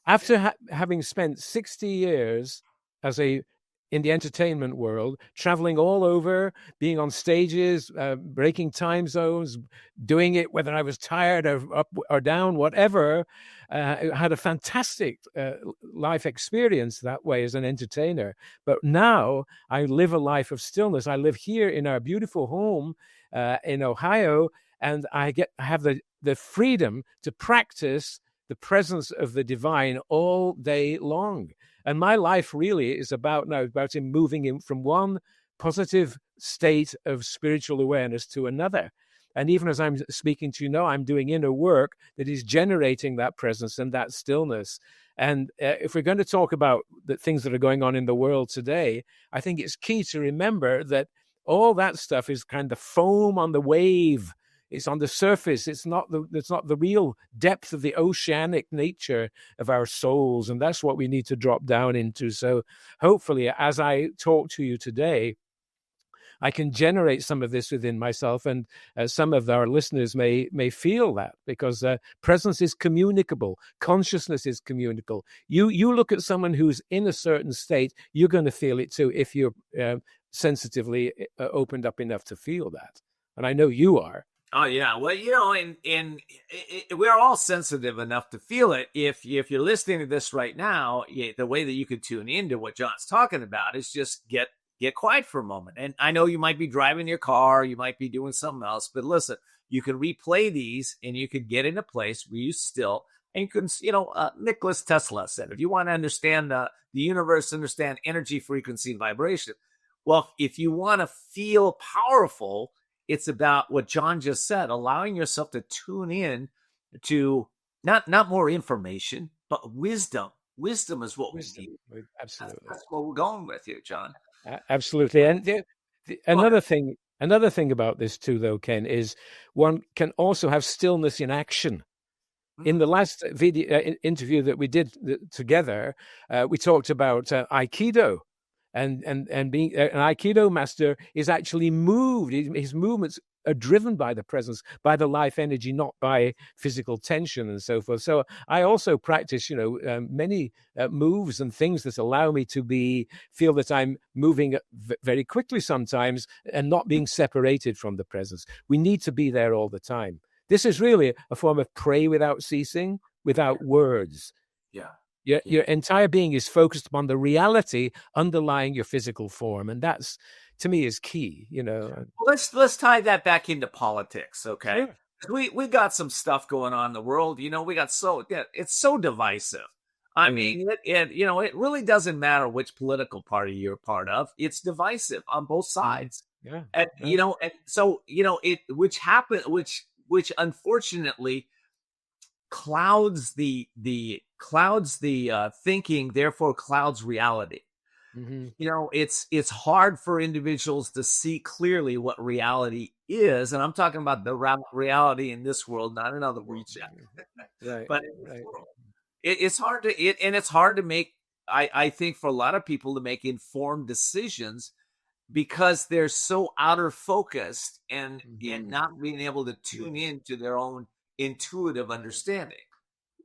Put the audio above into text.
after having spent 60 years as in the entertainment world, traveling all over, being on stages, breaking time zones, doing it whether I was tired or up or down, whatever. I had a fantastic life experience that way as an entertainer. But now I live a life of stillness. I live here in our beautiful home in Ohio, and I have the freedom to practice the presence of the divine all day long. And my life really is about him moving in from one positive state of spiritual awareness to another. And even as I'm speaking to you now, I'm doing inner work that is generating that presence and that stillness. And if we're going to talk about the things that are going on in the world today, I think it's key to remember that all that stuff is kind of foam on the wave. It's on the surface. It's not the real depth of the oceanic nature of our souls. And that's what we need to drop down into. So hopefully, as I talk to you today, I can generate some of this within myself, and some of our listeners may feel that, because presence is communicable, consciousness is communicable. You look at someone who's in a certain state, you're going to feel it too if you're sensitively opened up enough to feel that, and I know you are. Oh yeah, well, we are all sensitive enough to feel it. If you're listening to this right now, the way that you could tune into what John's talking about is just get quiet for a moment. And I know you might be driving your car, you might be doing something else, but listen, you can replay these and you could get in a place where you still, and you can, Nicholas Tesla said, if you want to understand the universe, understand energy, frequency, and vibration. Well, if you want to feel powerful, it's about what John just said, allowing yourself to tune in to not more information, but wisdom. Wisdom is what we need. Absolutely. That's what we're going with here, John. Absolutely. And another thing about this too, though, Ken, is one can also have stillness in action. In the last video interview that we did together, we talked about Aikido. And being an Aikido master is actually moved. His movements are driven by the presence, by the life energy, not by physical tension and so forth. So I also practice, many moves and things that allow me to feel that I'm moving very quickly sometimes and not being separated from the presence. We need to be there all the time. This is really a form of pray without ceasing, without words. Yeah. Your entire being is focused upon the reality underlying your physical form, and that's, to me, is key. Well, let's tie that back into politics, okay? Sure. We got some stuff going on in the world. It's so divisive. I mean, it really doesn't matter which political party you're a part of. It's divisive on both sides. Yeah. And which unfortunately clouds the thinking, therefore clouds reality. Mm-hmm. It's hard for individuals to see clearly what reality is, and I'm talking about the reality in this world, not in other worlds yet. Right. But it's hard to make. I think for a lot of people to make informed decisions because they're so outer focused and not being able to tune in to their own intuitive understanding.